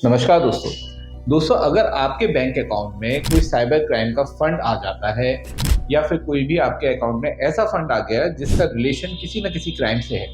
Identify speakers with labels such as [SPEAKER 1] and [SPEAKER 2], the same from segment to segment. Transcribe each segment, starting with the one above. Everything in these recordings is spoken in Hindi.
[SPEAKER 1] नमस्कार दोस्तों। अगर आपके बैंक अकाउंट में कोई साइबर क्राइम का फंड आ जाता है या फिर कोई भी आपके अकाउंट में ऐसा फंड आ गया जिसका रिलेशन किसी न किसी क्राइम से है,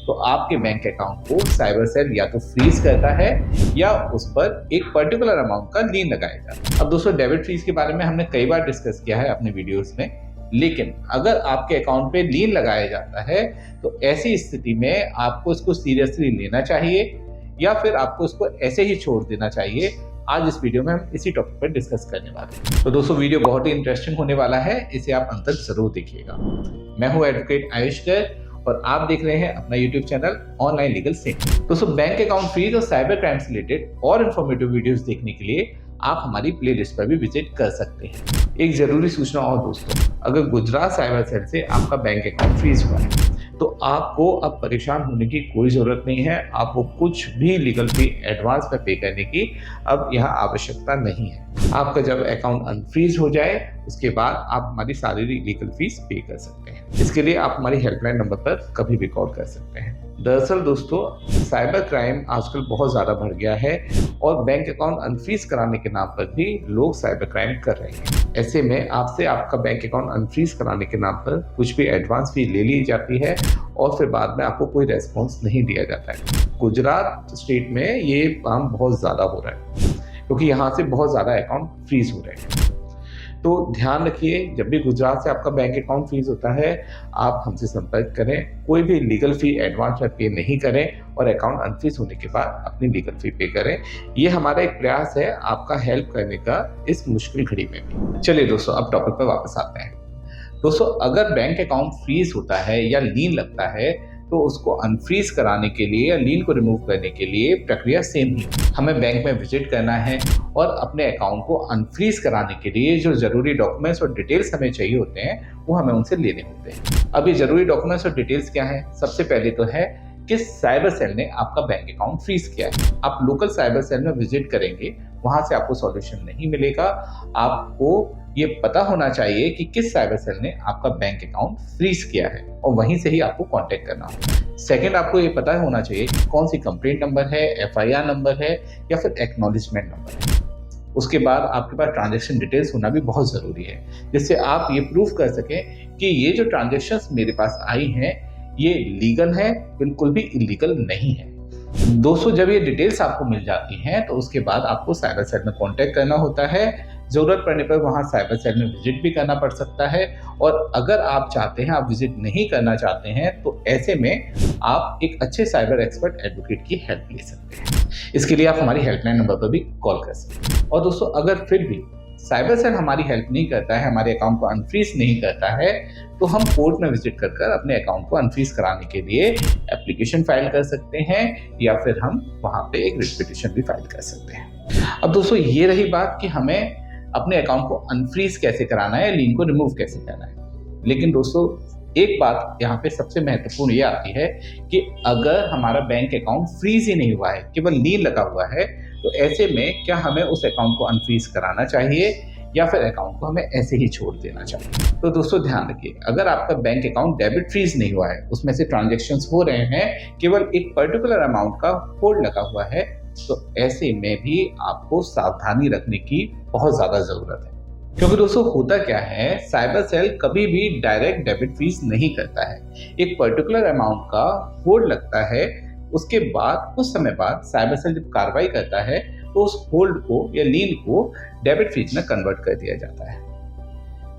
[SPEAKER 1] तो आपके बैंक अकाउंट को साइबर सेल या तो फ्रीज करता है या उस पर एक पर्टिकुलर अमाउंट का लीन लगाया जाता है। अब दोस्तों, डेबिट फ्रीज के बारे में हमने कई बार डिस्कस किया है अपने वीडियोस में, लेकिन अगर आपके अकाउंट पे लीन लगाया जाता है तो ऐसी स्थिति में आपको इसको सीरियसली लेना चाहिए या फिर आपको इसको ऐसे ही छोड़ देना चाहिए। आज इस वीडियो में हम इसी टॉपिक पर डिस्कस करने वाले हैं। तो दोस्तों, वीडियो बहुत ही इंटरेस्टिंग होने वाला है, इसे आप अंत तक जरूर देखिएगा। मैं हूं एडवोकेट आयुष कर और आप देख रहे हैं अपना YouTube channel online legal Singh. दोस्तों, बैंक अकाउंट फ्रीज और साइबर क्राइम से रिलेटेड और इन्फॉर्मेटिव वीडियोस देखने के लिए आप हमारी प्लेलिस्ट पर भी विजिट कर सकते हैं। एक जरूरी सूचना और दोस्तों, अगर गुजरात साइबर सेल से आपका बैंक अकाउंट फ्रीज हुआ है तो आपको अब परेशान होने की कोई ज़रूरत नहीं है। आपको कुछ भी लीगल फी एडवांस में पे करने की अब यहाँ आवश्यकता नहीं है। आपका जब अकाउंट अनफ्रीज हो जाए उसके बाद आप हमारी सारी लीगल फीस पे कर सकते हैं। इसके लिए आप हमारी हेल्पलाइन नंबर पर कभी भी कॉल कर सकते हैं। दरअसल दोस्तों, साइबर क्राइम आजकल बहुत ज़्यादा बढ़ गया है और बैंक अकाउंट अनफ्रीज कराने के नाम पर भी लोग साइबर क्राइम कर रहे हैं। ऐसे में आपसे आपका बैंक अकाउंट अनफ्रीज कराने के नाम पर कुछ भी एडवांस फी ले ली जाती है और फिर बाद में आपको कोई रेस्पॉन्स नहीं दिया जाता है। गुजरात स्टेट में ये काम बहुत ज़्यादा हो रहा है क्योंकि यहाँ से बहुत ज़्यादा अकाउंट फ्रीज हो रहे हैं। तो ध्यान रखिए, जब भी गुजरात से आपका बैंक अकाउंट फ्रीज होता है आप हमसे संपर्क करें। कोई भी लीगल फी एडवांस में पे नहीं करें और अकाउंट अनफ्रीज होने के बाद अपनी लीगल फी पे करें। ये हमारा एक प्रयास है आपका हेल्प करने का इस मुश्किल घड़ी में भी। चलिए दोस्तों, अब टॉपिक पर वापस आते हैं। दोस्तों, अगर बैंक अकाउंट फ्रीज होता है या लीन लगता है तो उसको अनफ्रीज कराने के लिए या लीन को रिमूव करने के लिए प्रक्रिया सेम ही। हमें बैंक में विजिट करना है और अपने अकाउंट को अनफ्रीज कराने के लिए जो जरूरी डॉक्यूमेंट्स और डिटेल्स हमें चाहिए होते हैं वो हमें उनसे लेने होते हैं। अब ये जरूरी डॉक्यूमेंट्स और डिटेल्स क्या हैं? सबसे पहले तो है कि साइबर सेल ने आपका बैंक अकाउंट फ्रीज किया है। आप लोकल साइबर सेल में विजिट करेंगे, वहां से आपको सॉल्यूशन नहीं मिलेगा। आपको ये पता होना चाहिए कि किस साइबर सेल ने आपका बैंक अकाउंट फ्रीज किया है और वहीं से ही आपको कांटेक्ट करना होगा। सेकंड, आपको ये पता होना चाहिए कि कौन सी कंप्लेंट नंबर है, एफआईआर नंबर है या फिर एक्नॉलेजमेंट नंबर है। उसके बाद आपके पास ट्रांजैक्शन डिटेल्स होना भी बहुत ज़रूरी है, जिससे आप ये प्रूफ कर सकें कि ये जो ट्रांजैक्शंस मेरे पास आई हैं ये लीगल है, बिल्कुल भी इलीगल नहीं है। दोस्तों, जब ये डिटेल्स आपको मिल जाती हैं तो उसके बाद आपको साइबर सेल में कांटेक्ट करना होता है। ज़रूरत पड़ने पर वहाँ साइबर सेल में विजिट भी करना पड़ सकता है और अगर आप चाहते हैं, आप विजिट नहीं करना चाहते हैं, तो ऐसे में आप एक अच्छे साइबर एक्सपर्ट एडवोकेट की हेल्प ले सकते हैं। इसके लिए आप हमारी हेल्पलाइन नंबर पर भी कॉल कर सकते हैं। और दोस्तों, अगर फिर भी साइबर सेल हमारी हेल्प नहीं करता है, हमारे अकाउंट को अनफ्रीज नहीं करता है, तो हम कोर्ट में विजिट कर अपने अकाउंट को अनफ्रीज कराने के लिए एप्लीकेशन फाइल कर सकते हैं या फिर हम वहाँ पे एक रिट पिटीशन भी फाइल कर सकते हैं। अब दोस्तों, ये रही बात कि हमें अपने अकाउंट को अनफ्रीज कैसे कराना है, लीन को रिमूव कैसे करना है। लेकिन दोस्तों, एक बात यहाँ पे सबसे महत्वपूर्ण ये आती है कि अगर हमारा बैंक अकाउंट फ्रीज ही नहीं हुआ है, केवल लीन लगा हुआ है, तो ऐसे में क्या हमें उस अकाउंट को अनफ्रीज कराना चाहिए या फिर अकाउंट को हमें ऐसे ही छोड़ देना चाहिए। तो दोस्तों, ध्यान रखिए, अगर आपका बैंक अकाउंट डेबिट फ्रीज नहीं हुआ है, उसमें से ट्रांजैक्शंस हो रहे हैं, केवल एक पर्टिकुलर अमाउंट का होल्ड लगा हुआ है, तो ऐसे में भी आपको सावधानी रखने की बहुत ज़्यादा ज़रूरत है। क्योंकि दोस्तों, होता क्या है, साइबर सेल कभी भी डायरेक्ट डेबिट फ्रीज नहीं करता है। एक पर्टिकुलर अमाउंट का होल्ड लगता है, उसके बाद कुछ समय बाद साइबर सेल जब कार्रवाई करता है तो उस होल्ड को या लीन को डेबिट फ्रीज में कन्वर्ट कर दिया जाता है।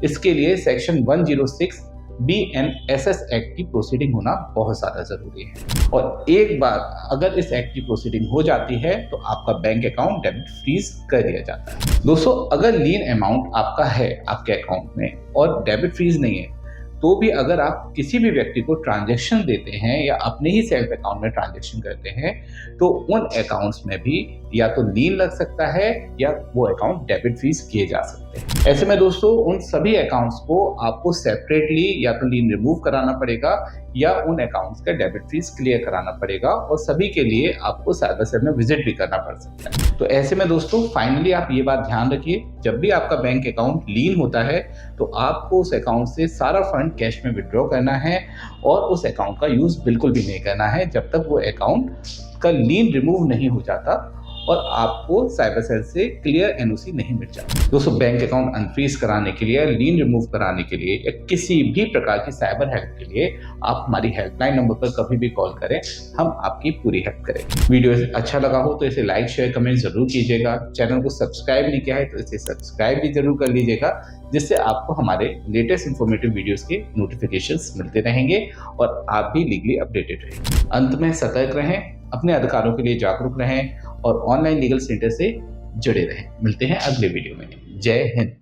[SPEAKER 1] इसके लिए सेक्शन 106 BNSS एक्ट की प्रोसीडिंग होना बहुत ज़्यादा ज़रूरी है और एक बार अगर इस एक्ट की प्रोसीडिंग हो जाती है तो आपका बैंक अकाउंट डेबिट फ्रीज कर दिया जाता है। दोस्तों, अगर लीन अमाउंट आपका है आपके अकाउंट में और डेबिट फ्रीज नहीं है, तो भी अगर आप किसी भी व्यक्ति को ट्रांजैक्शन देते हैं या अपने ही सेल्फ अकाउंट में ट्रांजैक्शन करते हैं तो उन अकाउंट्स में भी या तो लीन लग सकता है या वो अकाउंट डेबिट फ्रीज किए जा सकते हैं। ऐसे में दोस्तों, उन सभी अकाउंट्स को आपको सेपरेटली या तो लीन रिमूव कराना पड़ेगा या उन अकाउंट्स का डेबिट फीस क्लियर कराना पड़ेगा और सभी के लिए आपको साइबर सेल में विजिट भी करना पड़ सकता है। तो ऐसे में दोस्तों फाइनली आप ये बात ध्यान रखिए, जब भी आपका बैंक अकाउंट लीन होता है तो आपको उस अकाउंट से सारा फंड कैश में विड्रॉ करना है और उस अकाउंट का यूज बिल्कुल भी नहीं करना है जब तक वो अकाउंट का लीन रिमूव नहीं हो जाता और आपको साइबर सेल से क्लियर एनओसी नहीं मिल जाता। दोस्तों, बैंक अकाउंट अनफ्रीज कराने के लिए, लीन रिमूव कराने के लिए या किसी भी प्रकार की साइबर हेल्प के लिए आप हमारी हेल्पलाइन नंबर पर कभी भी कॉल करें, हम आपकी पूरी हेल्प करेंगे। वीडियो अच्छा लगा हो तो इसे लाइक शेयर कमेंट जरूर कीजिएगा। चैनल को सब्सक्राइब नहीं किया है तो इसे सब्सक्राइब भी जरूर कर लीजिएगा, जिससे आपको हमारे लेटेस्ट इंफॉर्मेटिव वीडियोस के नोटिफिकेशंस मिलते रहेंगे और आप भी लीगली अपडेटेड रहेंगे। अंत में सतर्क रहें, अपने अधिकारों के लिए जागरूक रहें और ऑनलाइन लीगल सेंटर से जुड़े रहें। मिलते हैं अगले वीडियो में। जय हिंद।